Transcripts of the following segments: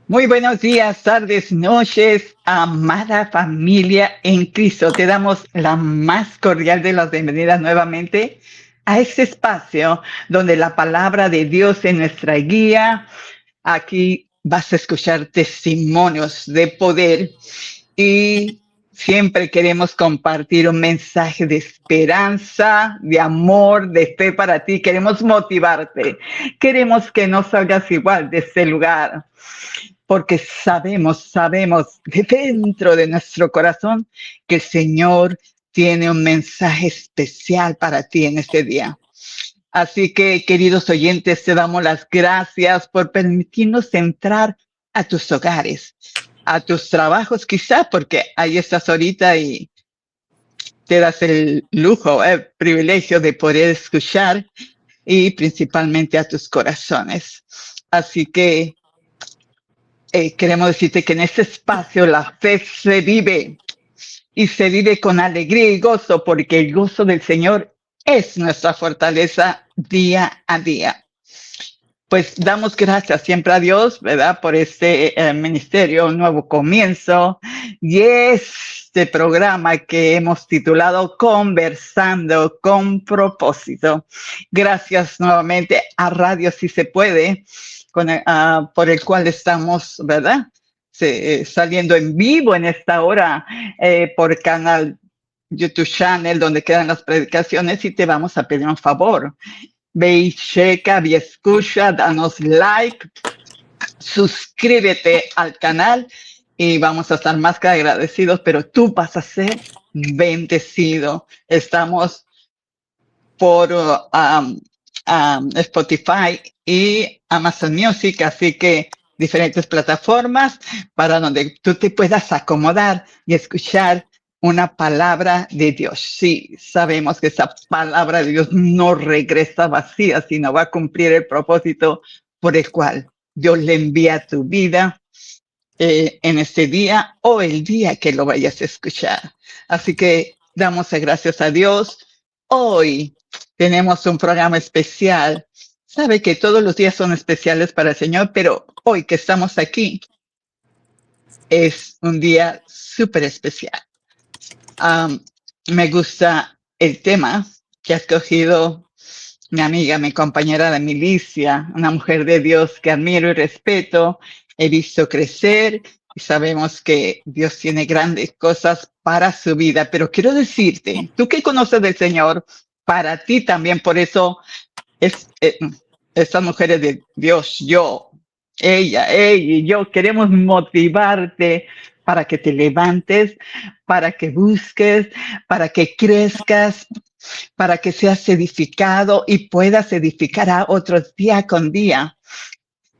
Muy buenos días, tardes, noches, amada familia en Cristo. Te damos la más cordial de las bienvenidas nuevamente a este espacio donde la palabra de Dios es nuestra guía. Aquí vas a escuchar testimonios de poder y siempre queremos compartir un mensaje de esperanza, de amor, de fe para ti. Queremos motivarte. Queremos que no salgas igual de este lugar, porque sabemos de dentro de nuestro corazón que el Señor tiene un mensaje especial para ti en este día. Así que, queridos oyentes, te damos las gracias por permitirnos entrar a tus hogares, a tus trabajos, quizá porque ahí estás ahorita y te das el lujo, el privilegio de poder escuchar, y principalmente a tus corazones. Así que queremos decirte que en este espacio la fe se vive y se vive con alegría y gozo, porque el gozo del Señor es nuestra fortaleza día a día. Pues damos gracias siempre a Dios, ¿verdad? Por este ministerio, un nuevo comienzo, y este programa que hemos titulado Conversando con Propósito. Gracias nuevamente a Radio Si Se Puede, por el cual estamos, ¿verdad? Saliendo en vivo en esta hora por canal YouTube Channel, donde quedan las predicaciones, y te vamos a pedir un favor. Ve y checa, ve y escucha, danos like, suscríbete al canal y vamos a estar más que agradecidos, pero tú vas a ser bendecido. Estamos por Spotify y Amazon Music, así que diferentes plataformas para donde tú te puedas acomodar y escuchar una palabra de Dios. Sí, sabemos que esa palabra de Dios no regresa vacía, sino va a cumplir el propósito por el cual Dios le envía a tu vida en este día o el día que lo vayas a escuchar. Así que damos gracias a Dios. Hoy tenemos un programa especial. Sabe que todos los días son especiales para el Señor, pero hoy que estamos aquí es un día súper especial. Me gusta el tema que ha escogido mi amiga, mi compañera de milicia, una mujer de Dios que admiro y respeto. He visto crecer y sabemos que Dios tiene grandes cosas para su vida. Pero quiero decirte, tú que conoces del Señor, para ti también, por eso estas mujeres de Dios, ella y yo queremos motivarte para que te levantes, para que busques, para que crezcas, para que seas edificado y puedas edificar a otros día con día.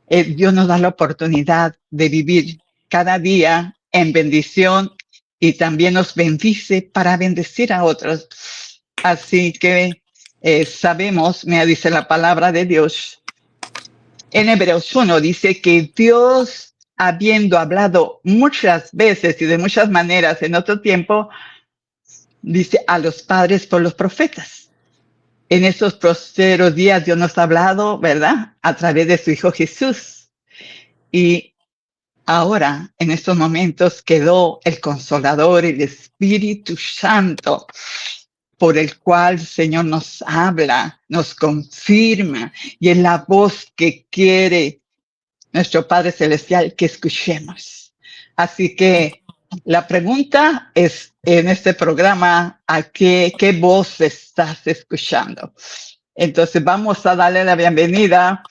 Dios nos da la oportunidad de vivir cada día en bendición y también nos bendice para bendecir a otros. Así que sabemos, me dice la palabra de Dios, en Hebreos 1 dice que Dios, habiendo hablado muchas veces y de muchas maneras en otro tiempo, dice a los padres por los profetas. En esos posteros días Dios nos ha hablado, ¿verdad? A través de su Hijo Jesús. Y ahora, en estos momentos, quedó el Consolador, el Espíritu Santo, por el cual el Señor nos habla, nos confirma, y es la voz que quiere nuestro Padre Celestial que escuchemos. Así que la pregunta es, en este programa, ¿a qué voz estás escuchando? Entonces vamos a darle la bienvenida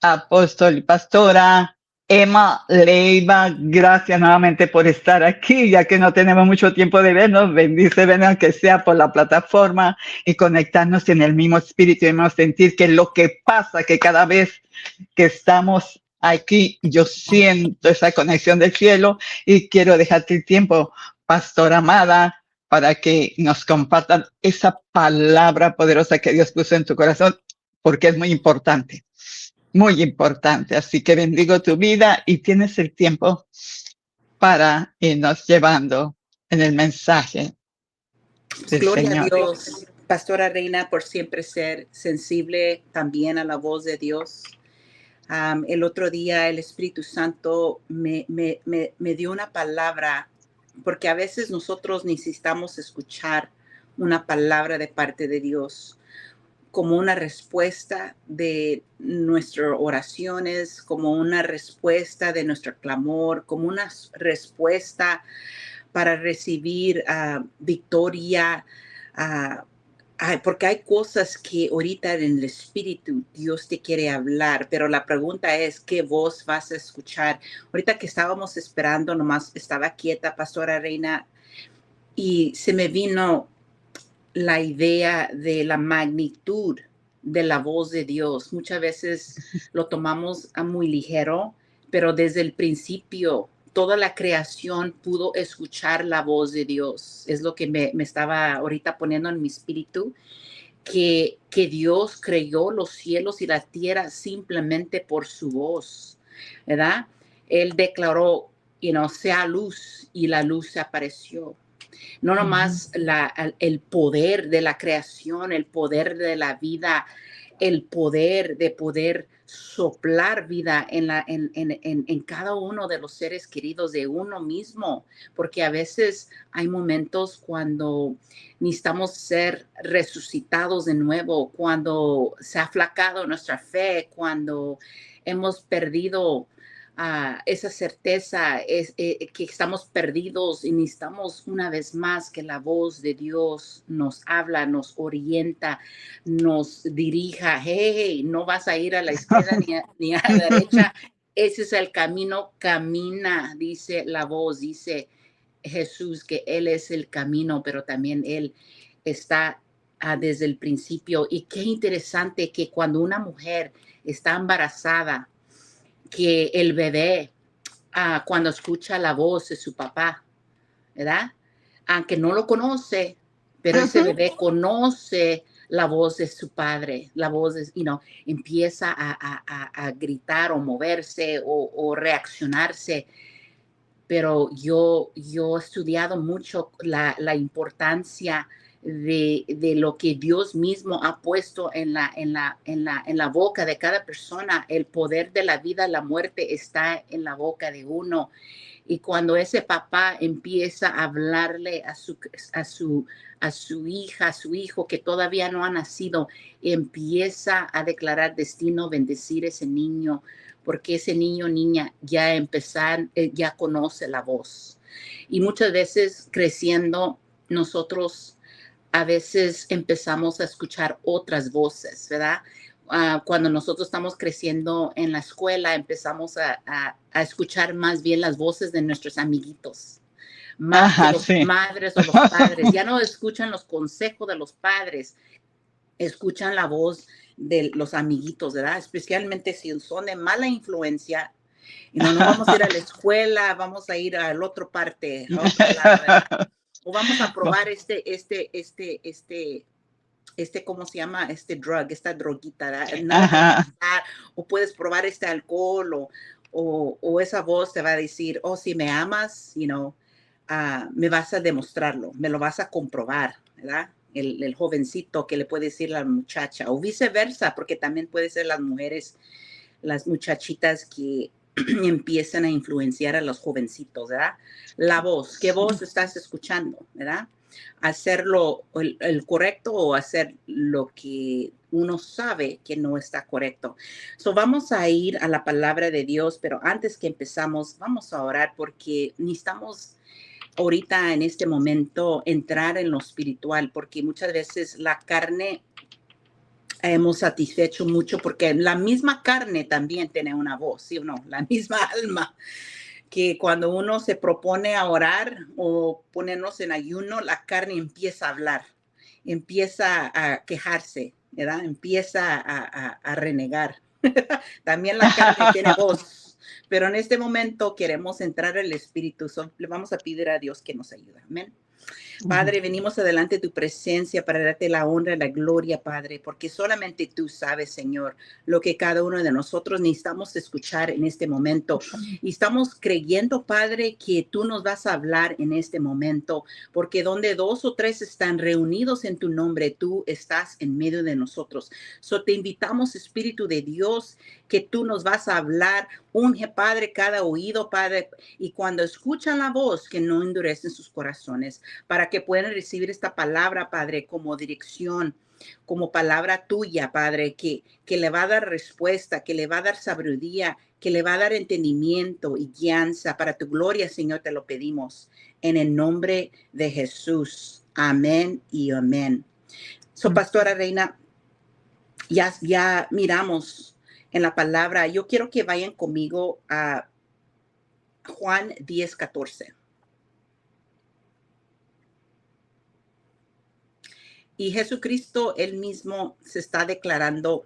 a apóstol y pastora Emma Leiva, gracias nuevamente por estar aquí, ya que no tenemos mucho tiempo de vernos. Bendice, ven aunque sea por la plataforma y conectarnos en el mismo espíritu y mismo sentir que lo que pasa, que cada vez que estamos aquí, yo siento esa conexión del cielo y quiero dejarte el tiempo, Pastora Amada, para que nos compartan esa palabra poderosa que Dios puso en tu corazón, porque es muy importante. Muy importante, así que bendigo tu vida y tienes el tiempo para irnos llevando en el mensaje del Gloria a Señor. Dios, Pastora Reina, por siempre ser sensible también a la voz de Dios. El otro día el Espíritu Santo me dio una palabra, porque a veces nosotros necesitamos escuchar una palabra de parte de Dios como una respuesta de nuestras oraciones, como una respuesta de nuestro clamor, como una respuesta para recibir victoria, uh, porque hay cosas que ahorita en el espíritu Dios te quiere hablar, pero la pregunta es, ¿qué voz vas a escuchar? Ahorita que estábamos esperando, nomás estaba quieta, Pastora Reina, y se me vino la idea de la magnitud de la voz de Dios. Muchas veces lo tomamos a muy ligero, pero desde el principio toda la creación pudo escuchar la voz de Dios. Es lo que me estaba ahorita poniendo en mi espíritu, que Dios creó los cielos y la tierra simplemente por su voz, ¿verdad? Él declaró, sea luz, y la luz se apareció. No nomás el poder de la creación, el poder de la vida, el poder de poder soplar vida en cada uno de los seres queridos de uno mismo, porque a veces hay momentos cuando necesitamos ser resucitados de nuevo, cuando se ha aflacado nuestra fe, cuando hemos perdido esa certeza que estamos perdidos y necesitamos una vez más que la voz de Dios nos habla, nos orienta, nos dirija. Hey, no vas a ir a la izquierda ni a la derecha. Ese es el camino, camina, dice la voz, dice Jesús que Él es el camino, pero también Él está desde el principio. Y qué interesante que cuando una mujer está embarazada, que el bebé, cuando escucha la voz de su papá, ¿verdad? Aunque no lo conoce, pero ese bebé conoce la voz de su padre, la voz de, empieza a gritar o moverse o reaccionarse. Pero yo he estudiado mucho la importancia de lo que Dios mismo ha puesto en la boca de cada persona. El poder de la vida, la muerte está en la boca de uno. Y cuando ese papá empieza a hablarle a su hija, a su hijo que todavía no ha nacido, empieza a declarar destino, bendecir ese niño, porque ese niño o niña ya conoce la voz. Y muchas veces creciendo, nosotros a veces empezamos a escuchar otras voces, ¿verdad? Cuando nosotros estamos creciendo en la escuela, empezamos a escuchar más bien las voces de nuestros amiguitos, más que los Sí. madres o los padres. Ya no escuchan los consejos de los padres, escuchan la voz de los amiguitos, ¿verdad? Especialmente si son de mala influencia. No vamos a ir a la escuela, vamos a ir a la otra parte, a otro lado, ¿verdad? O vamos a probar ¿cómo se llama? Esta droguita, ¿verdad? Nada te va a pasar. O puedes probar este alcohol o esa voz te va a decir, oh, si me amas, me vas a demostrarlo, me lo vas a comprobar, ¿verdad? El jovencito que le puede decir a la muchacha, o viceversa, porque también puede ser las mujeres, las muchachitas que empiezan a influenciar a los jovencitos, ¿verdad? La voz, ¿qué voz estás escuchando, verdad? Hacerlo el correcto o hacer lo que uno sabe que no está correcto. Vamos a ir a la palabra de Dios, pero antes que empezamos, vamos a orar porque necesitamos ahorita en este momento entrar en lo espiritual, porque muchas veces la carne hemos satisfecho mucho, porque la misma carne también tiene una voz, ¿sí o no? La misma alma, que cuando uno se propone a orar o ponernos en ayuno, la carne empieza a hablar, empieza a quejarse, ¿verdad? Empieza a renegar. También la carne tiene voz, pero en este momento queremos entrar al Espíritu. Le vamos a pedir a Dios que nos ayude. Amén. Padre, venimos adelante de tu presencia para darte la honra y la gloria, Padre, porque solamente tú sabes, Señor, lo que cada uno de nosotros necesitamos escuchar en este momento. Y estamos creyendo, Padre, que tú nos vas a hablar en este momento, porque donde 2 o 3 están reunidos en tu nombre, tú estás en medio de nosotros. So te invitamos, Espíritu de Dios, que tú nos vas a hablar. Unge, Padre, cada oído, Padre, y cuando escuchan la voz, que no endurecen sus corazones, para que puedan recibir esta palabra, Padre, como dirección, como palabra tuya, Padre, que le va a dar respuesta, que le va a dar sabiduría, que le va a dar entendimiento y guianza. Para tu gloria, Señor, te lo pedimos. En el nombre de Jesús. Amén y amén. So, Pastora Reina, ya miramos en la palabra. Yo quiero que vayan conmigo a Juan 10:14. Y Jesucristo, él mismo se está declarando,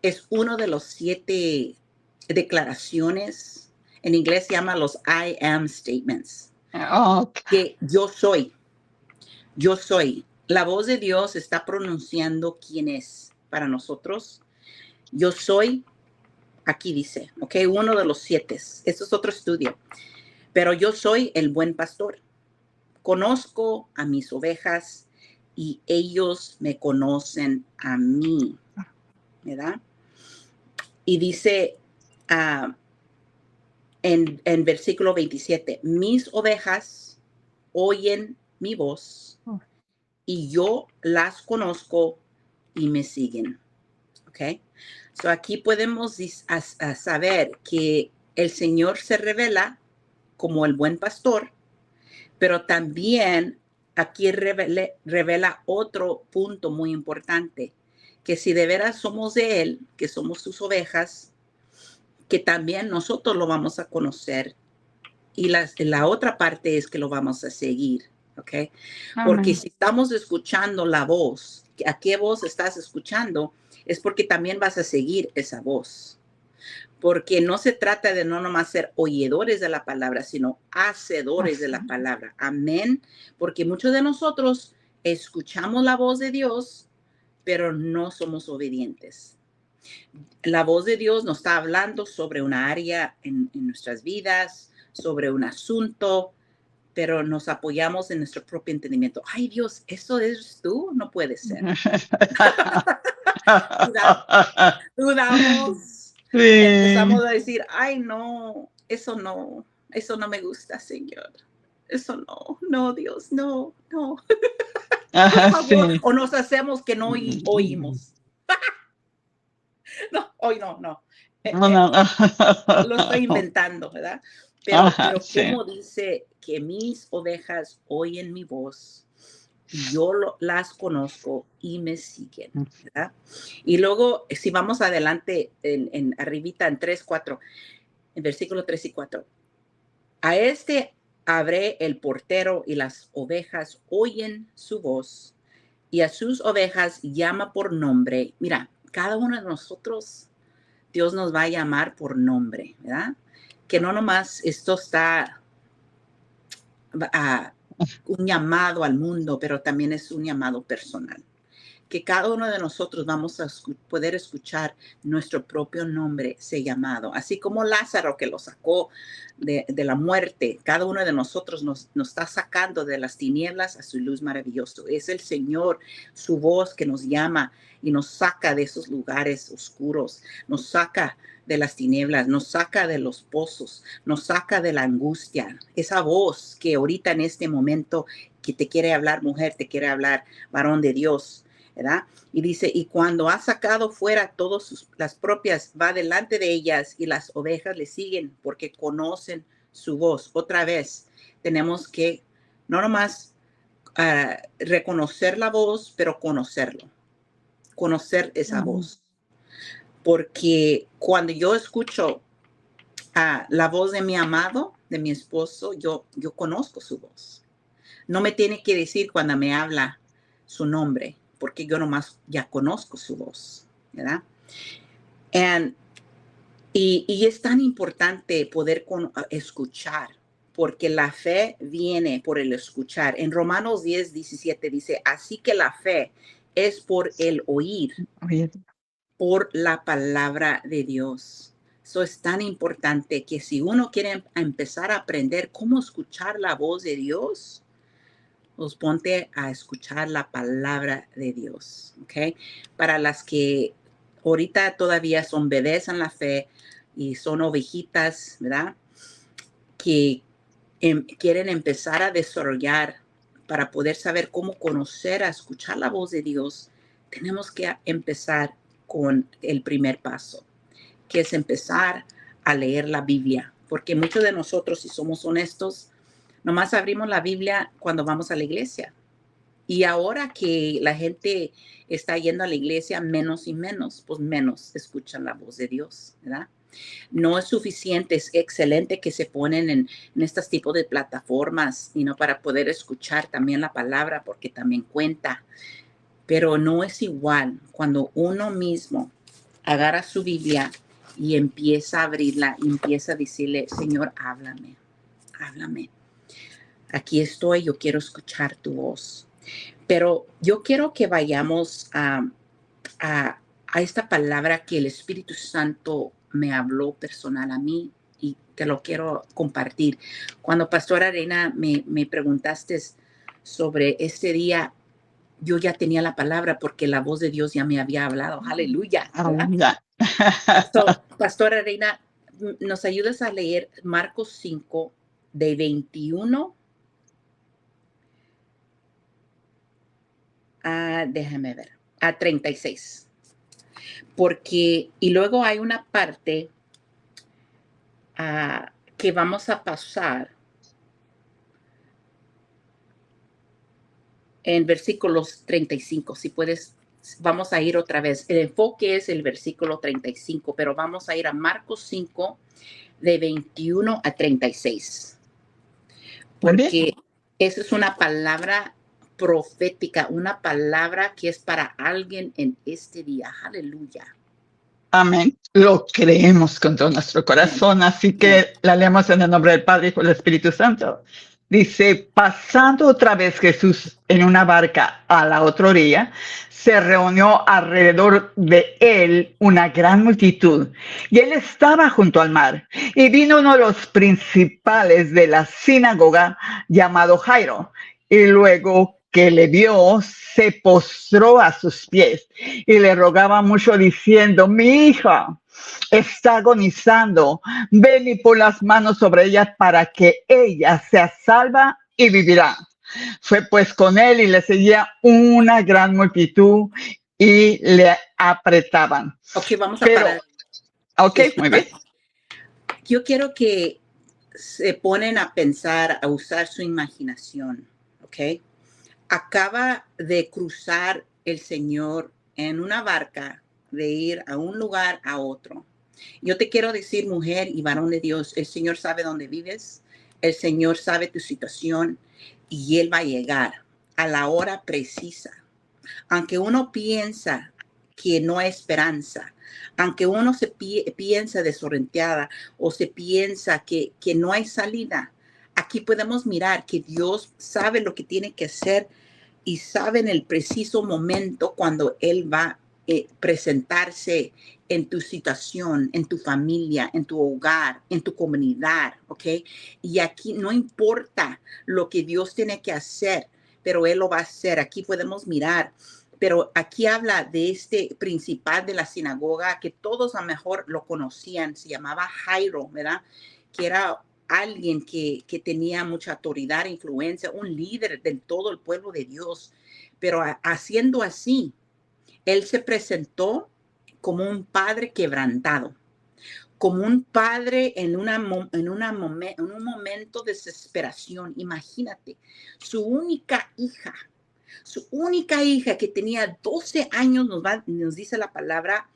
es uno de los 7 declaraciones. En inglés se llama los I am statements. Que yo soy. La voz de Dios está pronunciando quién es para nosotros. Yo soy, aquí dice, ok, uno de los 7. Esto es otro estudio. Pero yo soy el buen pastor. Conozco a mis ovejas y ellos me conocen a mí, ¿verdad? Y dice en versículo 27, mis ovejas oyen mi voz y yo las conozco y me siguen, ¿ok? So aquí podemos saber que el Señor se revela como el buen pastor, pero también aquí revela otro punto muy importante, que si de veras somos de Él, que somos sus ovejas, que también nosotros lo vamos a conocer. Y la otra parte es que lo vamos a seguir, ¿ok? Porque si estamos escuchando la voz, ¿a qué voz estás escuchando? Es porque también vas a seguir esa voz. Porque no se trata de no nomás ser oidores de la palabra, sino hacedores de la palabra. Amén. Porque muchos de nosotros escuchamos la voz de Dios, pero no somos obedientes. La voz de Dios nos está hablando sobre una área en nuestras vidas, sobre un asunto, pero nos apoyamos en nuestro propio entendimiento. Ay, Dios, ¿eso eres tú? No puede ser. Dudamos. Sí. Empezamos a decir, ay, no me gusta, Señor. Eso no, Dios, no. Por favor, Sí. o nos hacemos que no oímos. No, hoy no. No. Lo estoy inventando, ¿verdad? Pero Sí. como dice que mis ovejas oyen mi voz, y yo las conozco y me siguen, ¿verdad? Y luego, si vamos adelante, en arribita, en 3:4, en versículo 3 y 4, a este abre el portero y las ovejas oyen su voz y a sus ovejas llama por nombre. Mira, cada uno de nosotros, Dios nos va a llamar por nombre, ¿verdad? Que no nomás esto está un llamado al mundo, pero también es un llamado personal. Que cada uno de nosotros vamos a poder escuchar nuestro propio nombre ser llamado. Así como Lázaro, que lo sacó de la muerte, cada uno de nosotros nos está sacando de las tinieblas a su luz maravillosa. Es el Señor, su voz que nos llama y nos saca de esos lugares oscuros, nos saca de las tinieblas, nos saca de los pozos, nos saca de la angustia. Esa voz que ahorita en este momento que te quiere hablar, mujer, te quiere hablar, varón de Dios, ¿verdad? Y dice, y cuando ha sacado fuera todas las propias, va delante de ellas y las ovejas le siguen porque conocen su voz. Otra vez, tenemos que no nomás reconocer la voz, pero conocerlo. conocer esa voz. Porque cuando yo escucho la voz de mi amado, de mi esposo, yo conozco su voz. No me tiene que decir cuando me habla su nombre, porque yo nomás ya conozco su voz, ¿verdad? Y es tan importante poder escuchar, porque la fe viene por el escuchar. En Romanos 10:17 dice, así que la fe es por el oír, por la palabra de Dios. Eso es tan importante que si uno quiere empezar a aprender cómo escuchar la voz de Dios, pues ponte a escuchar la palabra de Dios, ¿ok? Para las que ahorita todavía son bebés en la fe y son ovejitas, ¿verdad? Que quieren empezar a desarrollar para poder saber cómo conocer, a escuchar la voz de Dios, tenemos que empezar con el primer paso, que es empezar a leer la Biblia, porque muchos de nosotros, si somos honestos, nomás abrimos la Biblia cuando vamos a la iglesia. Y ahora que la gente está yendo a la iglesia menos y menos, pues menos escuchan la voz de Dios, ¿verdad? No es suficiente, es excelente que se ponen en estos tipos de plataformas, para poder escuchar también la palabra, porque también cuenta. Pero no es igual cuando uno mismo agarra su Biblia y empieza a abrirla y empieza a decirle, Señor, háblame, háblame. Aquí estoy, yo quiero escuchar tu voz. Pero yo quiero que vayamos a esta palabra que el Espíritu Santo me habló personal a mí y te lo quiero compartir. Cuando Pastora Arena me preguntaste sobre este día, yo ya tenía la palabra porque la voz de Dios ya me había hablado. Aleluya. Pastora Arena, ¿nos ayudas a leer Marcos 5 de 21? Déjame ver, a 36. Porque, y luego hay una parte que vamos a pasar en versículos 35. Si puedes, vamos a ir otra vez. El enfoque es el versículo 35, pero vamos a ir a Marcos 5, de 21 a 36. Porque esa es una palabra profética, una palabra que es para alguien en este día. Aleluya. Amén. Lo creemos con todo nuestro corazón, así que la leemos en el nombre del Padre, Hijo y del Espíritu Santo. Dice, pasando otra vez Jesús en una barca a la otra orilla, se reunió alrededor de él una gran multitud, y él estaba junto al mar. Y vino uno de los principales de la sinagoga, llamado Jairo, y luego que le vio, se postró a sus pies y le rogaba mucho diciendo, mi hija está agonizando, ven y pon las manos sobre ella para que ella sea salva y vivirá. Fue pues con él y le seguía una gran multitud y le apretaban. Ok, vamos a parar. Ok, muy bien. Yo quiero que se ponen a pensar, a usar su imaginación, ¿ok? Acaba de cruzar el Señor en una barca, de ir a un lugar a otro. Yo te quiero decir, mujer y varón de Dios, el Señor sabe dónde vives, el Señor sabe tu situación y Él va a llegar a la hora precisa. Aunque uno piensa que no hay esperanza, aunque uno se piensa desorientada o se piensa que no hay salida, aquí podemos mirar que Dios sabe lo que tiene que hacer y sabe en el preciso momento cuando Él va a presentarse en tu situación, en tu familia, en tu hogar, en tu comunidad, ¿ok? Y aquí no importa lo que Dios tiene que hacer, pero Él lo va a hacer. Aquí podemos mirar, pero aquí habla de este principal de la sinagoga que todos a lo mejor lo conocían, se llamaba Jairo, ¿verdad? Que era alguien que tenía mucha autoridad, influencia, un líder de todo el pueblo de Dios. Pero haciendo así, él se presentó como un padre quebrantado, como un padre en un momento de desesperación. Imagínate, su única hija Su única hija que tenía 12 años, nos dice la palabra,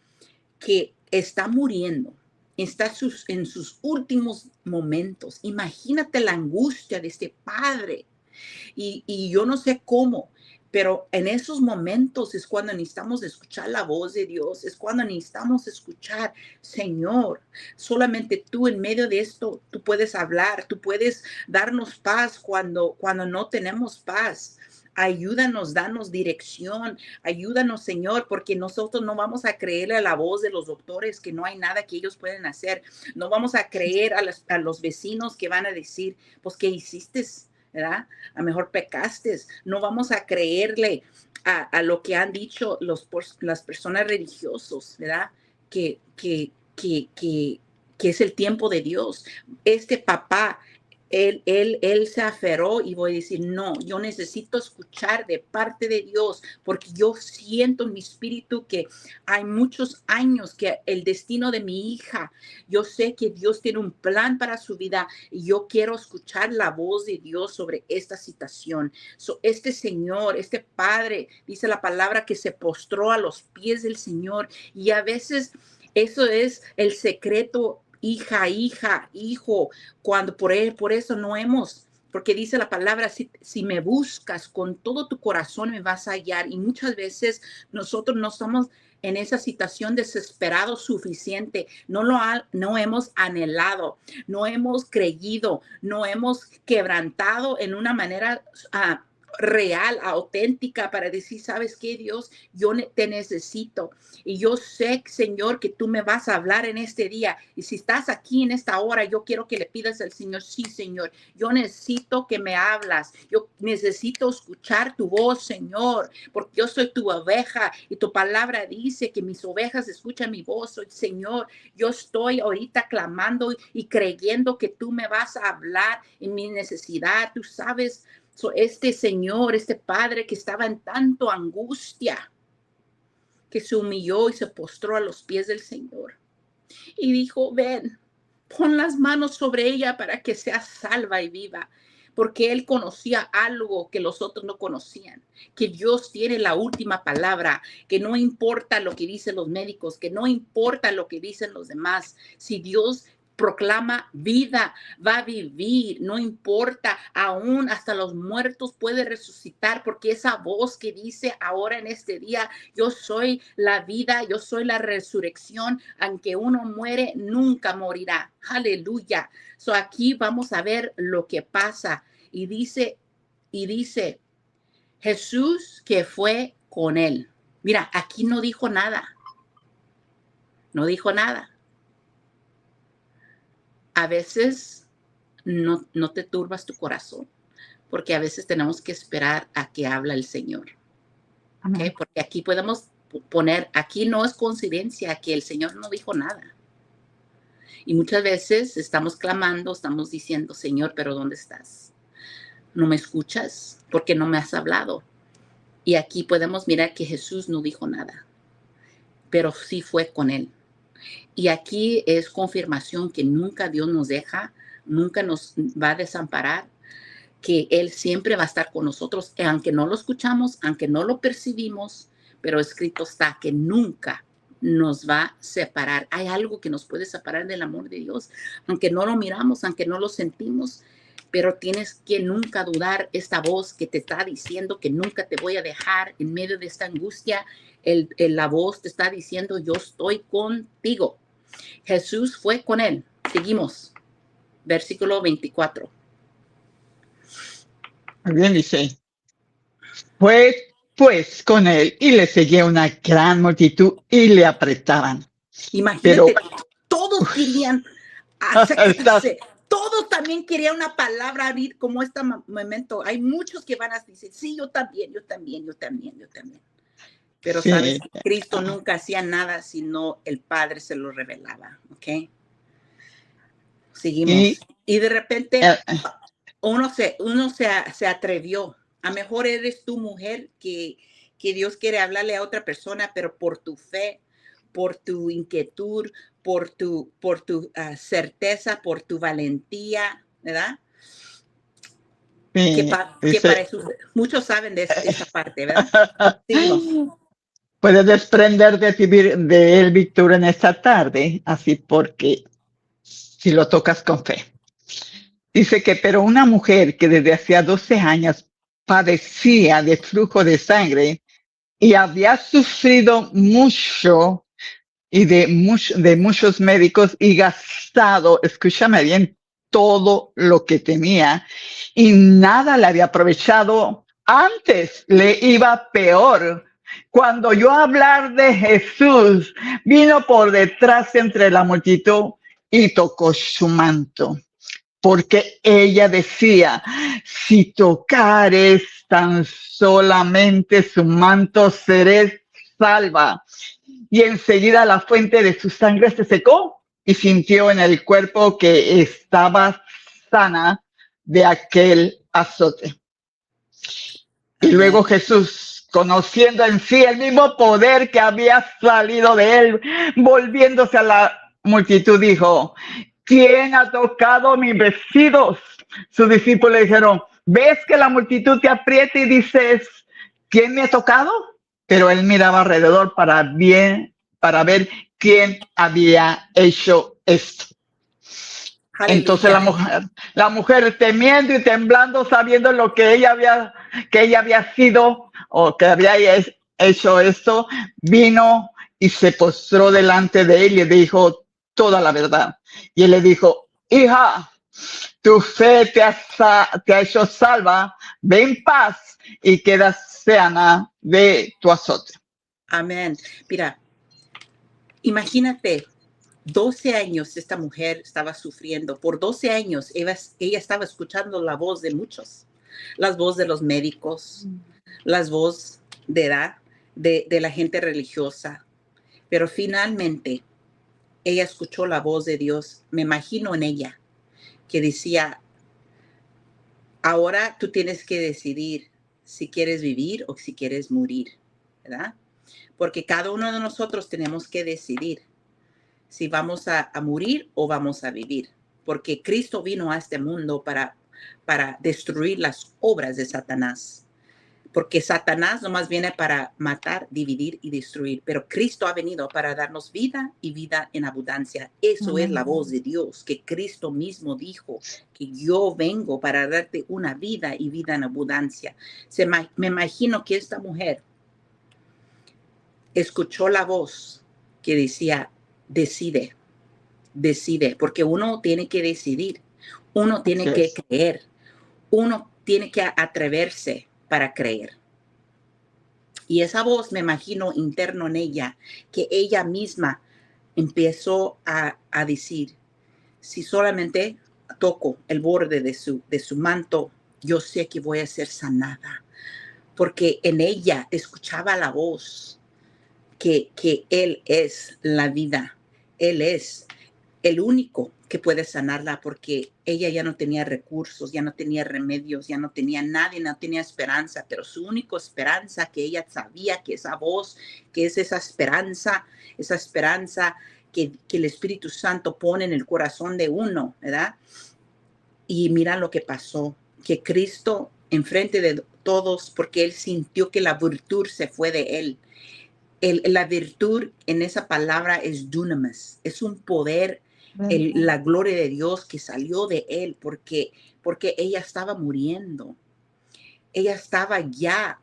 que está muriendo. Está en sus últimos momentos. Imagínate la angustia de este padre. Y yo no sé cómo, pero en esos momentos es cuando necesitamos escuchar la voz de Dios, es cuando necesitamos escuchar, Señor, solamente tú en medio de esto, tú puedes hablar, tú puedes darnos paz cuando no tenemos paz. Ayúdanos, danos dirección, ayúdanos, Señor, porque nosotros no vamos a creerle a la voz de los doctores que no hay nada que ellos pueden hacer. No vamos a creer a los vecinos que van a decir, pues, ¿qué hiciste? ¿Verdad? A lo mejor pecaste. No vamos a creerle a lo que han dicho las personas religiosos, ¿verdad? Que es el tiempo de Dios. Este papá, él se aferró y voy a decir, no, yo necesito escuchar de parte de Dios porque yo siento en mi espíritu que hay muchos años que el destino de mi hija, yo sé que Dios tiene un plan para su vida y yo quiero escuchar la voz de Dios sobre esta situación. Este señor, este padre, dice la palabra que se postró a los pies del Señor y a veces eso es el secreto, hija, hijo, cuando por eso no hemos, porque dice la palabra, si me buscas con todo tu corazón me vas a hallar. Y muchas veces nosotros no estamos en esa situación desesperado suficiente, no hemos anhelado, no hemos creído, no hemos quebrantado en una manera real, auténtica, para decir, ¿sabes qué, Dios? Yo te necesito. Y yo sé, Señor, que tú me vas a hablar en este día. Y si estás aquí en esta hora, yo quiero que le pidas al Señor, sí, Señor, yo necesito que me hablas. Yo necesito escuchar tu voz, Señor, porque yo soy tu oveja y tu palabra dice que mis ovejas escuchan mi voz. Señor, yo estoy ahorita clamando y creyendo que tú me vas a hablar en mi necesidad. Tú sabes, este señor, este padre que estaba en tanto angustia, que se humilló y se postró a los pies del Señor y dijo, ven, pon las manos sobre ella para que sea salva y viva, porque él conocía algo que los otros no conocían, que Dios tiene la última palabra, que no importa lo que dicen los médicos, que no importa lo que dicen los demás, si Dios proclama vida, va a vivir, no importa, aún hasta los muertos puede resucitar, porque esa voz que dice ahora en este día, yo soy la vida, yo soy la resurrección, aunque uno muere, nunca morirá. Aleluya. So aquí vamos a ver lo que pasa. Y dice, Jesús que fue con él. Mira, aquí no dijo nada. No dijo nada. A veces no te turbas tu corazón, porque a veces tenemos que esperar a que habla el Señor. ¿Okay? Porque aquí podemos poner, aquí no es coincidencia que el Señor no dijo nada. Y muchas veces estamos clamando, estamos diciendo, Señor, pero ¿dónde estás? ¿No me escuchas? ¿Por qué no me has hablado? Y aquí podemos mirar que Jesús no dijo nada, pero sí fue con él. Y aquí es confirmación que nunca Dios nos deja, nunca nos va a desamparar, que Él siempre va a estar con nosotros, aunque no lo escuchamos, aunque no lo percibimos, pero escrito está que nunca nos va a separar. Hay algo que nos puede separar del amor de Dios, aunque no lo miramos, aunque no lo sentimos, pero tienes que nunca dudar esta voz que te está diciendo que nunca te voy a dejar en medio de esta angustia. La voz te está diciendo, yo estoy contigo. Jesús fue con él. Seguimos. Versículo 24. Bien, dice, fue pues con él y le seguía una gran multitud y le apretaban. Imagínate, Pero todos querían acercarse. Todos también querían una palabra abrir como este momento. Hay muchos que van a decir, sí, yo también. Pero, sí, ¿sabes? Cristo nunca hacía nada sino el Padre se lo revelaba, ¿ok? Seguimos. Y de repente uno se atrevió. A lo mejor eres tu mujer que Dios quiere hablarle a otra persona, pero por tu fe, por tu inquietud, por tu certeza, por tu valentía, ¿verdad? Sí, que para dice, eso, muchos saben de esa parte, ¿verdad? Sigamos. puedes desprender de él victoria en esta tarde, así porque si lo tocas con fe. Dice que, pero una mujer que desde hacía 12 años padecía de flujo de sangre y había sufrido mucho y de muchos médicos y gastado, escúchame bien, todo lo que tenía y nada le había aprovechado. Antes le iba peor. Cuando yo hablar de Jesús, vino por detrás entre la multitud y tocó su manto, porque ella decía, si tocares tan solamente su manto, seré salva. Y enseguida la fuente de su sangre se secó y sintió en el cuerpo que estaba sana de aquel azote. Y Amén. luego Jesús, conociendo en sí el mismo poder que había salido de él, volviéndose a la multitud, dijo, ¿quién ha tocado mis vestidos? Sus discípulos dijeron, ¿ves que la multitud te aprieta y dices, ¿quién me ha tocado? Pero él miraba alrededor para ver quién había hecho esto. Entonces Aleluya. la mujer temiendo y temblando, sabiendo lo que ella había sido o que había hecho esto, vino y se postró delante de él y le dijo toda la verdad. Y él le dijo, hija, tu fe te ha hecho salva, ve en paz y queda sana de tu azote. Amén. Mira, imagínate, 12 años esta mujer estaba sufriendo. Por 12 años ella estaba escuchando la voz de muchos, las voces de los médicos, las voces de edad, de la gente religiosa. Pero finalmente ella escuchó la voz de Dios. Me imagino en ella que decía, ahora tú tienes que decidir si quieres vivir o si quieres morir, ¿verdad? Porque cada uno de nosotros tenemos que decidir si vamos a morir o vamos a vivir. Porque Cristo vino a este mundo para destruir las obras de Satanás. Porque Satanás nomás viene para matar, dividir y destruir. Pero Cristo ha venido para darnos vida y vida en abundancia. Eso es la voz de Dios, que Cristo mismo dijo, que yo vengo para darte una vida y vida en abundancia. Me imagino que esta mujer escuchó la voz que decía, decide, porque uno tiene que decidir, uno tiene que creer, uno tiene que atreverse para creer. Y esa voz, me imagino interno en ella, que ella misma empezó a decir, si solamente toco el borde de su manto, yo sé que voy a ser sanada. Porque en ella escuchaba la voz que Él es la vida. Él es el único que puede sanarla, porque ella ya no tenía recursos, ya no tenía remedios, ya no tenía nadie, no tenía esperanza, pero su única esperanza, que ella sabía que esa voz, que es esa esperanza que el Espíritu Santo pone en el corazón de uno, ¿verdad? Y mira lo que pasó, que Cristo enfrente de todos, porque él sintió que la virtud se fue de él. La virtud en esa palabra es dunamis, es un poder, la gloria de Dios que salió de él, porque ella estaba muriendo. Ella estaba ya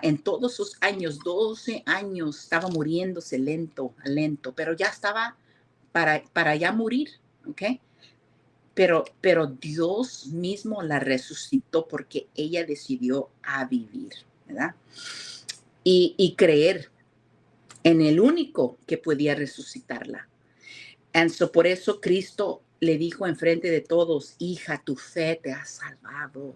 en todos sus años, 12 años, estaba muriéndose lento, pero ya estaba para ya morir, ¿ok? Pero Dios mismo la resucitó porque ella decidió a vivir, ¿verdad? Y creer en el único que podía resucitarla. Por eso Cristo le dijo enfrente de todos, hija, tu fe te ha salvado.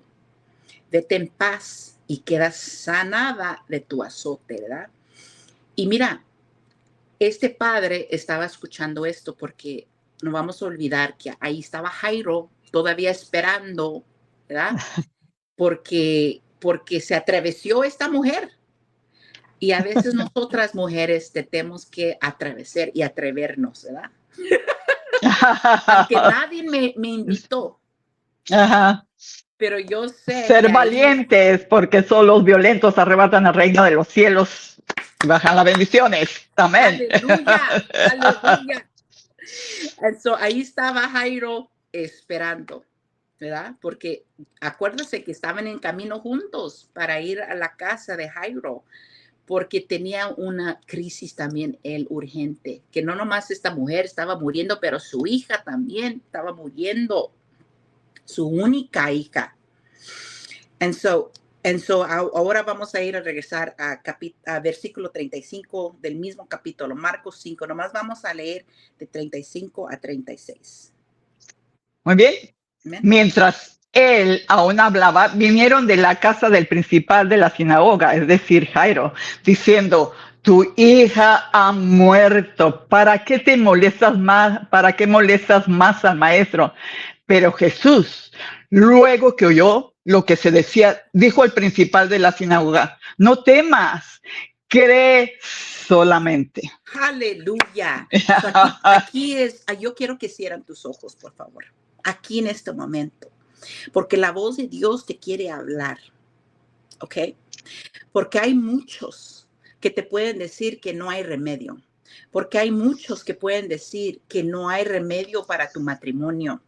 Vete en paz y quedas sanada de tu azote, ¿verdad? Y mira, este padre estaba escuchando esto, porque no vamos a olvidar que ahí estaba Jairo todavía esperando, ¿verdad? Porque se atravesó esta mujer. Y a veces nosotras mujeres tenemos que atravesar y atrevernos, ¿verdad? Aunque nadie me invitó, Ajá. pero yo sé Ser que ahí, valientes, porque son los violentos arrebatan el reino de los cielos y bajan las bendiciones. Amén. aleluya, aleluya. Ahí estaba Jairo esperando, ¿verdad? Porque acuérdese que estaban en camino juntos para ir a la casa de Jairo, porque tenía una crisis también él urgente, que no nomás esta mujer estaba muriendo, pero su hija también estaba muriendo, su única hija. Ahora vamos a ir a regresar a versículo 35 del mismo capítulo, Marcos 5. Nomás vamos a leer de 35 a 36. Muy bien. Amén. Mientras él aún hablaba, vinieron de la casa del principal de la sinagoga, es decir, Jairo, diciendo: tu hija ha muerto. ¿Para qué te molestas más? ¿Para qué molestas más al maestro? Pero Jesús, luego que oyó lo que se decía, dijo al principal de la sinagoga: no temas, cree solamente. Aleluya. Yo quiero que cierren tus ojos, por favor, aquí en este momento, porque la voz de Dios te quiere hablar, ¿ok? Porque hay muchos que te pueden decir que no hay remedio, porque hay muchos que pueden decir que no hay remedio para tu matrimonio,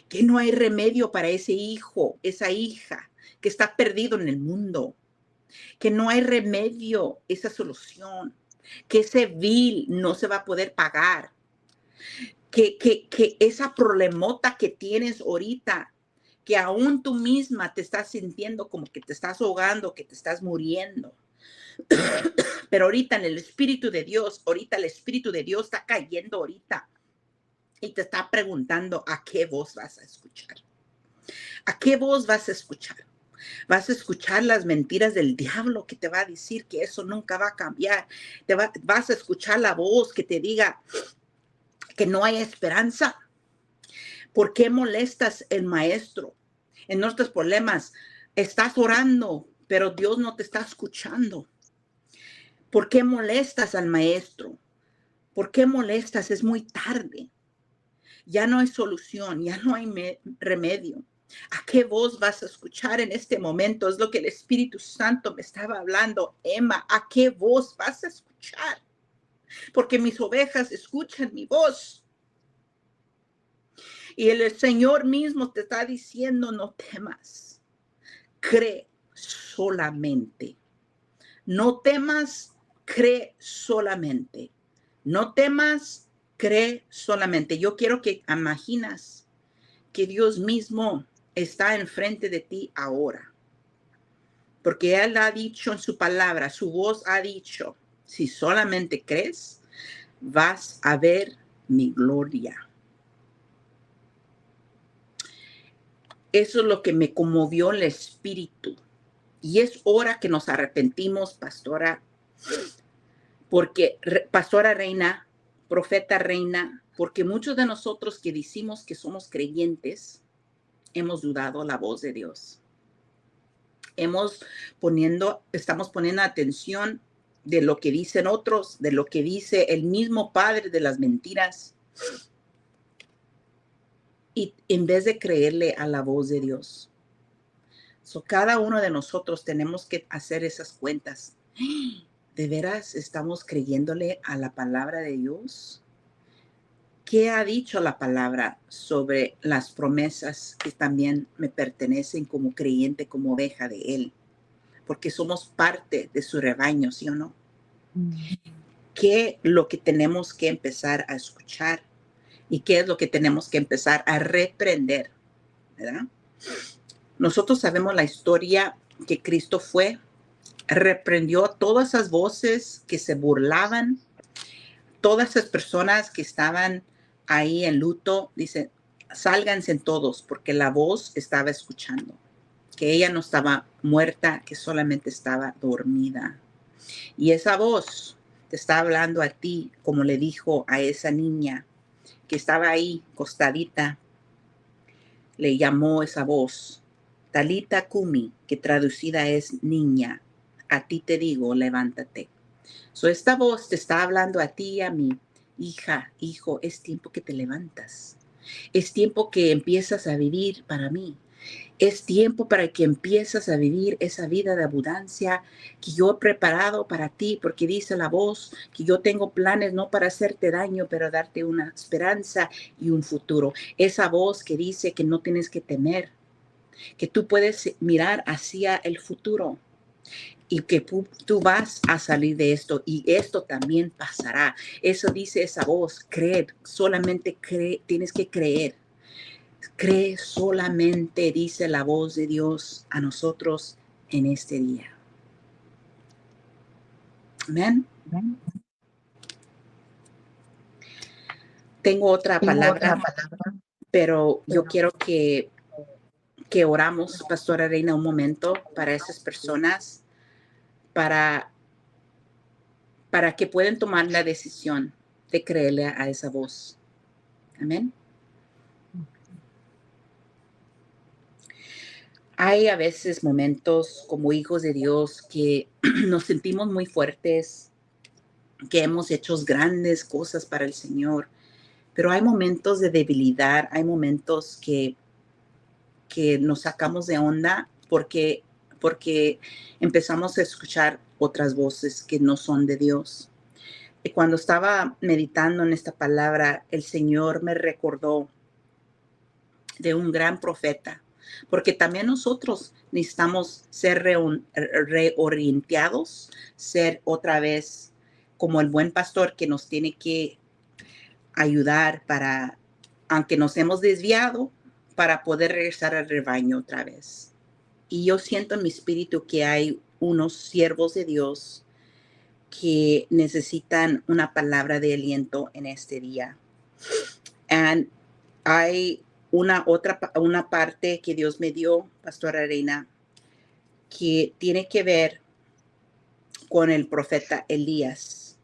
que no hay remedio para ese hijo, esa hija que está perdido en el mundo, que no hay remedio, esa solución, que ese bill no se va a poder pagar, que esa problemota que tienes ahorita, que aún tú misma te estás sintiendo como que te estás ahogando, que te estás muriendo. Pero ahorita en el Espíritu de Dios, ahorita el Espíritu de Dios está cayendo ahorita y te está preguntando a qué voz vas a escuchar. ¿A qué voz vas a escuchar? Vas a escuchar las mentiras del diablo que te va a decir que eso nunca va a cambiar. Vas a escuchar la voz que te diga que no hay esperanza. ¿Por qué molestas al maestro? En nuestros problemas estás orando, pero Dios no te está escuchando. ¿Por qué molestas al maestro? ¿Por qué molestas? Es muy tarde. Ya no hay solución, ya no hay remedio. ¿A qué voz vas a escuchar en este momento? Es lo que el Espíritu Santo me estaba hablando. Emma, ¿a qué voz vas a escuchar? Porque mis ovejas escuchan mi voz. Y el Señor mismo te está diciendo: no temas, cree solamente. No temas, cree solamente. No temas, cree solamente. Yo quiero que imaginas que Dios mismo está enfrente de ti ahora. Porque Él ha dicho en su palabra, su voz ha dicho: si solamente crees, vas a ver mi gloria. Eso es lo que me conmovió el espíritu. Y es hora que nos arrepentimos, pastora, porque pastora Reina, profeta Reina, porque muchos de nosotros que decimos que somos creyentes, hemos dudado la voz de Dios. Estamos poniendo atención de lo que dicen otros, de lo que dice el mismo padre de las mentiras. Y en vez de creerle a la voz de Dios. Cada uno de nosotros tenemos que hacer esas cuentas. ¿De veras estamos creyéndole a la palabra de Dios? ¿Qué ha dicho la palabra sobre las promesas que también me pertenecen como creyente, como oveja de Él? Porque somos parte de su rebaño, ¿sí o no? ¿Qué es lo que tenemos que empezar a escuchar? ¿Y qué es lo que tenemos que empezar a reprender? ¿Verdad? Nosotros sabemos la historia que Cristo reprendió a todas esas voces que se burlaban, todas esas personas que estaban ahí en luto. Dice: sálganse todos, porque la voz estaba escuchando, que ella no estaba muerta, que solamente estaba dormida. Y esa voz te está hablando a ti, como le dijo a esa niña que estaba ahí acostadita. Le llamó esa voz Talita Kumi, que traducida es niña, a ti te digo, levántate. Esta voz te está hablando a ti y a mí: hija, hijo, es tiempo que te levantas. Es tiempo que empiezas a vivir para mí. Es tiempo para que empieces a vivir esa vida de abundancia que yo he preparado para ti, porque dice la voz que yo tengo planes no para hacerte daño, pero darte una esperanza y un futuro. Esa voz que dice que no tienes que temer, que tú puedes mirar hacia el futuro y que tú vas a salir de esto y esto también pasará. Eso dice esa voz, creer, solamente cree, tienes que creer. Cree solamente, dice la voz de Dios a nosotros en este día. Amén. Tengo otra palabra, pero yo quiero que oramos, Pastora Reina, un momento para esas personas, para que puedan tomar la decisión de creerle a esa voz. Amén. Hay a veces momentos como hijos de Dios que nos sentimos muy fuertes, que hemos hecho grandes cosas para el Señor, pero hay momentos de debilidad, hay momentos que nos sacamos de onda porque empezamos a escuchar otras voces que no son de Dios. Y cuando estaba meditando en esta palabra, el Señor me recordó de un gran profeta, porque también nosotros necesitamos ser reorientados, ser otra vez como el buen pastor que nos tiene que ayudar para, aunque nos hemos desviado, para poder regresar al rebaño otra vez. Y yo siento en mi espíritu que hay unos siervos de Dios que necesitan una palabra de aliento en este día. Y hay una parte que Dios me dio, Pastora Reina, que tiene que ver con el profeta Elías.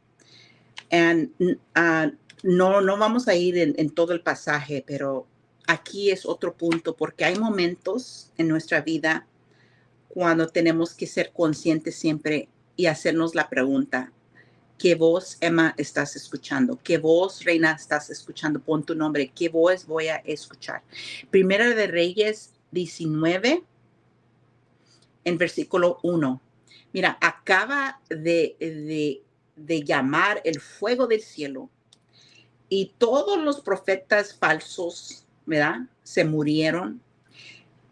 No vamos a ir en todo el pasaje, pero aquí es otro punto, porque hay momentos en nuestra vida cuando tenemos que ser conscientes siempre y hacernos la pregunta, ¿qué voz, Emma, estás escuchando? ¿Qué voz, Reina, estás escuchando? Pon tu nombre. ¿Qué voz voy a escuchar? Primera de Reyes 19, en versículo 1. Mira, acaba de llamar el fuego del cielo y todos los profetas falsos, ¿verdad? Se murieron.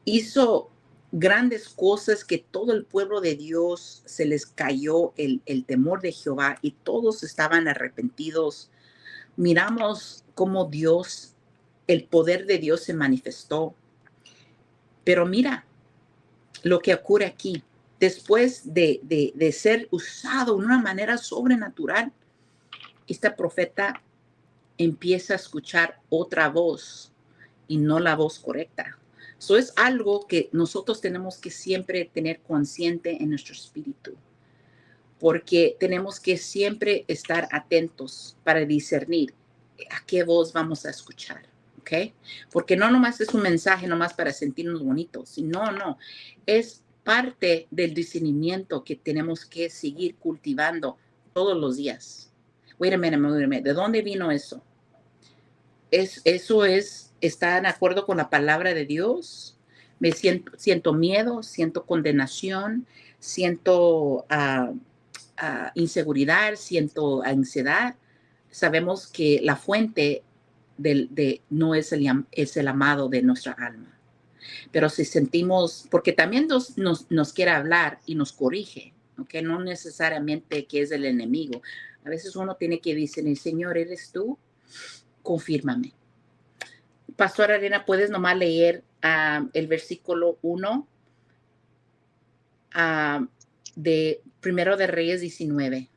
Hizo grandes cosas que todo el pueblo de Dios se les cayó el temor de Jehová y todos estaban arrepentidos. Miramos cómo Dios, el poder de Dios se manifestó. Pero mira lo que ocurre aquí. Después de ser usado de una manera sobrenatural, este profeta empieza a escuchar otra voz y no la voz correcta. Eso es algo que nosotros tenemos que siempre tener consciente en nuestro espíritu, porque tenemos que siempre estar atentos para discernir a qué voz vamos a escuchar, ¿ok? Porque no nomás es un mensaje nomás para sentirnos bonitos, sino no, es parte del discernimiento que tenemos que seguir cultivando todos los días. Wait a minute, ¿de dónde vino eso? Eso está en acuerdo con la palabra de Dios. Me siento miedo, siento condenación, siento inseguridad, siento ansiedad. Sabemos que la fuente no es el amado de nuestra alma. Pero si sentimos, porque también nos quiere hablar y nos corrige, ¿ok? No necesariamente que es el enemigo. A veces uno tiene que decir, Señor, ¿eres tú? Confírmame. Pastora Arena, ¿puedes nomás leer el versículo 1 de Primero de Reyes 19?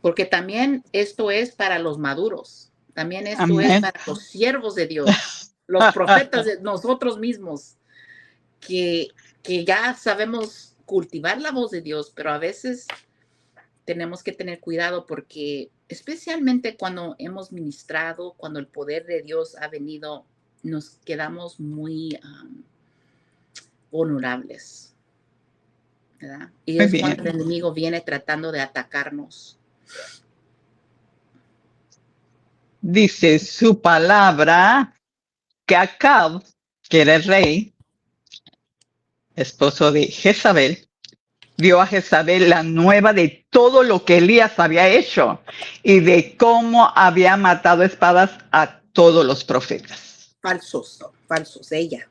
Porque también esto es para los maduros. También esto Amén. Es para los siervos de Dios, los profetas de nosotros mismos, que ya sabemos cultivar la voz de Dios, pero a veces tenemos que tener cuidado porque especialmente cuando hemos ministrado, cuando el poder de Dios ha venido, nos quedamos muy vulnerables, ¿verdad? Y es cuando el enemigo viene tratando de atacarnos. Dice su palabra que Acab, que era el rey, esposo de Jezabel, dio a Jezabel la nueva de todo lo que Elías había hecho y de cómo había matado espadas a todos los profetas. Falsos, ella.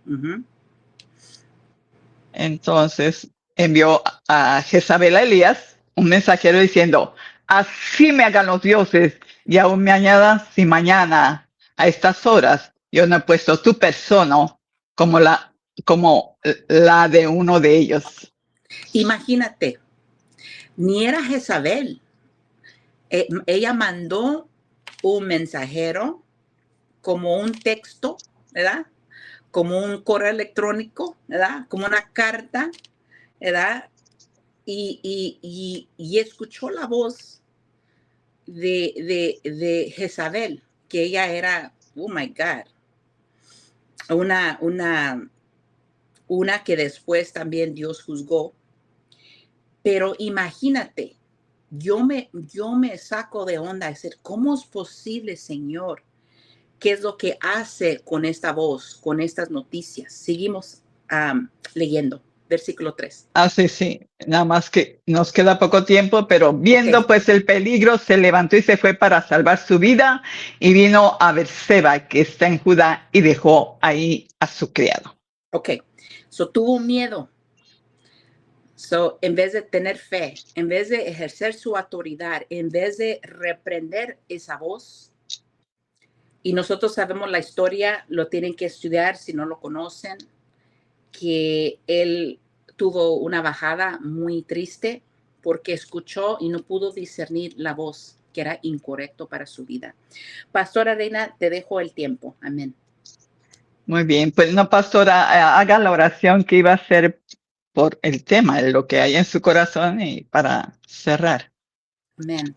Entonces envió a Jezabel a Elías un mensajero diciendo, así me hagan los dioses y aún me añadan si mañana a estas horas yo no he puesto tu persona como la de uno de ellos. Imagínate, ni era Jezabel. Ella mandó un mensajero como un texto, ¿verdad? Como un correo electrónico, ¿verdad? Como una carta, ¿verdad? Y escuchó la voz de Jezabel, que ella era, oh my God, una que después también Dios juzgó. Pero imagínate, yo me saco de onda, decir, ¿cómo es posible, Señor? ¿Qué es lo que hace con esta voz, con estas noticias? Seguimos leyendo, versículo 3. Sí, nada más que nos queda poco tiempo, pero viendo pues el peligro, se levantó y se fue para salvar su vida y vino a Berseba, que está en Judá, y dejó ahí a su criado. Ok, tuvo miedo. En vez de tener fe, en vez de ejercer su autoridad, en vez de reprender esa voz, y nosotros sabemos la historia, lo tienen que estudiar si no lo conocen, que él tuvo una bajada muy triste porque escuchó y no pudo discernir la voz que era incorrecto para su vida. Pastora Reina, te dejo el tiempo. Amén. Muy bien, pues no, pastora, haga la oración que iba a hacer por el tema, lo que hay en su corazón y para cerrar. Amén.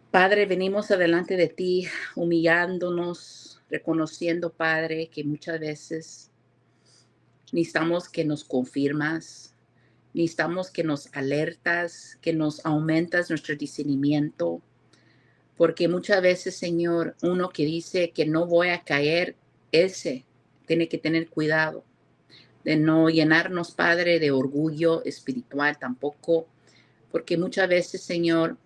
Padre, venimos adelante de ti, humillándonos, reconociendo, Padre, que muchas veces necesitamos que nos confirmas, necesitamos que nos alertas, que nos aumentas nuestro discernimiento, porque muchas veces, Señor, uno que dice que no voy a caer, ese tiene que tener cuidado de no llenarnos, Padre, de orgullo espiritual tampoco, porque muchas veces, Señor,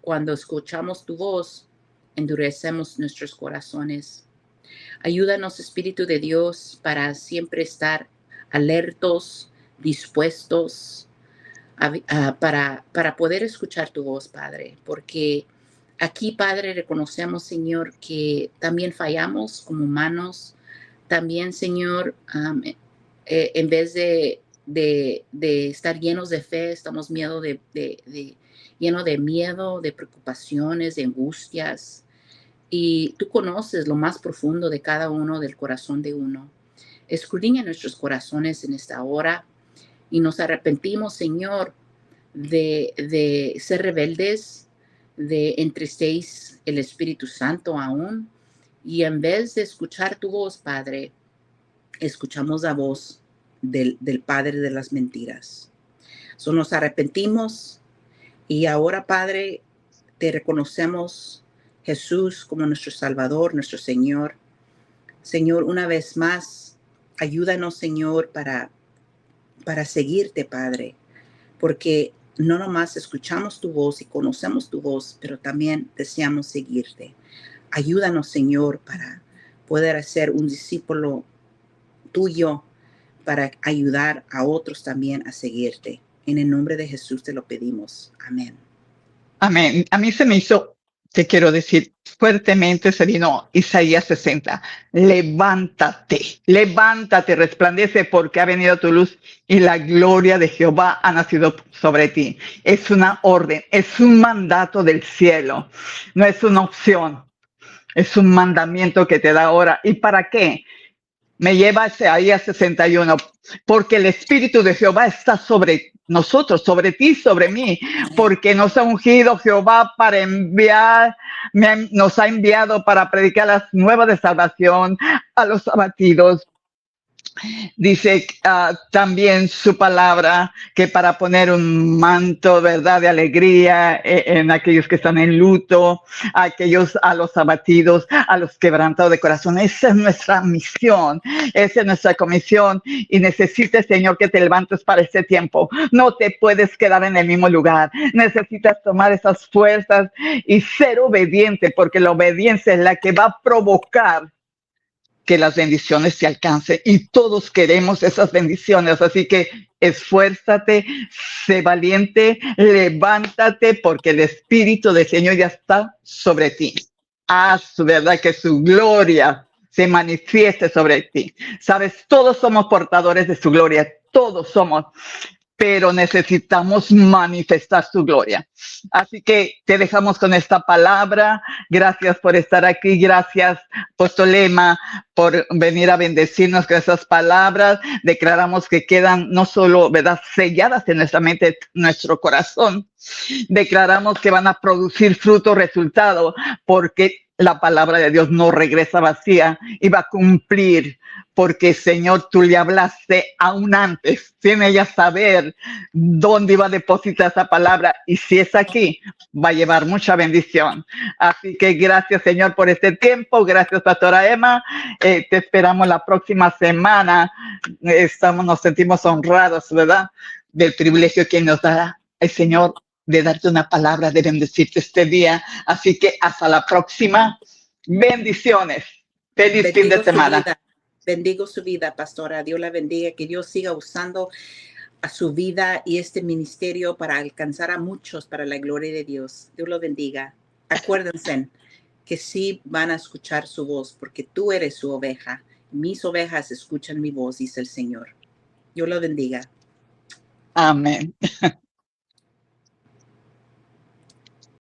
cuando escuchamos tu voz, endurecemos nuestros corazones. Ayúdanos, Espíritu de Dios, para siempre estar alertos, dispuestos para poder escuchar tu voz, Padre, porque aquí, Padre, reconocemos, Señor, que también fallamos como humanos. También, Señor, en vez de estar llenos de fe, estamos llenos de miedo, de preocupaciones, de angustias. Y tú conoces lo más profundo de cada uno, del corazón de uno. Escudriña nuestros corazones en esta hora y nos arrepentimos, Señor, de ser rebeldes, de entristecer el Espíritu Santo aún. Y en vez de escuchar tu voz, Padre, escuchamos la voz del Padre de las mentiras. Nos arrepentimos y ahora, Padre, te reconocemos, Jesús, como nuestro Salvador, nuestro Señor. Señor, una vez más, ayúdanos, Señor, para seguirte, Padre, porque no nomás escuchamos tu voz y conocemos tu voz, pero también deseamos seguirte. Ayúdanos, Señor, para poder ser un discípulo tuyo, para ayudar a otros también a seguirte. En el nombre de Jesús te lo pedimos. Amén. Amén. A mí se me hizo, te quiero decir, fuertemente se vino Isaías 60. Levántate, levántate, resplandece porque ha venido tu luz y la gloria de Jehová ha nacido sobre ti. Es una orden, es un mandato del cielo, no es una opción, es un mandamiento que te da ahora. ¿Y para qué? Me lleva a Isaías 61, porque el Espíritu de Jehová está sobre nosotros, sobre ti, sobre mí, porque nos ha ungido Jehová para nos ha enviado para predicar las nuevas de salvación a los abatidos, Dice también su palabra que para poner un manto, ¿verdad?, de alegría en aquellos que están en luto, a los abatidos, a los quebrantados de corazón. Esa es nuestra misión, esa es nuestra comisión y necesitas, Señor, que te levantes para ese tiempo. No te puedes quedar en el mismo lugar. Necesitas tomar esas fuerzas y ser obediente, porque la obediencia es la que va a provocar que las bendiciones te alcancen y todos queremos esas bendiciones. Así que esfuérzate, sé valiente, levántate porque el Espíritu del Señor ya está sobre ti. Haz, verdad, que su gloria se manifieste sobre ti. Sabes, todos somos portadores de su gloria, todos somos, pero necesitamos manifestar su gloria. Así que te dejamos con esta palabra. Gracias por estar aquí. Gracias, Apóstol Emma, por venir a bendecirnos con esas palabras. Declaramos que quedan no solo, ¿verdad?, selladas en nuestra mente, nuestro corazón. Declaramos que van a producir fruto, resultado, porque la palabra de Dios no regresa vacía y va a cumplir, porque Señor, tú le hablaste aún antes, tiene ella saber dónde iba a depositar esa palabra y si es aquí, va a llevar mucha bendición. Así que gracias, Señor, por este tiempo. Gracias, Pastora Emma. Te esperamos la próxima semana. Nos sentimos honrados, ¿verdad?, del privilegio que nos da el Señor de darte una palabra, de bendecirte este día. Así que hasta la próxima. Bendiciones. Feliz fin de semana. Bendigo su vida, pastora. Dios la bendiga. Que Dios siga usando a su vida y este ministerio para alcanzar a muchos para la gloria de Dios. Dios lo bendiga. Acuérdense que sí van a escuchar su voz porque tú eres su oveja. Mis ovejas escuchan mi voz, dice el Señor. Dios lo bendiga. Amén.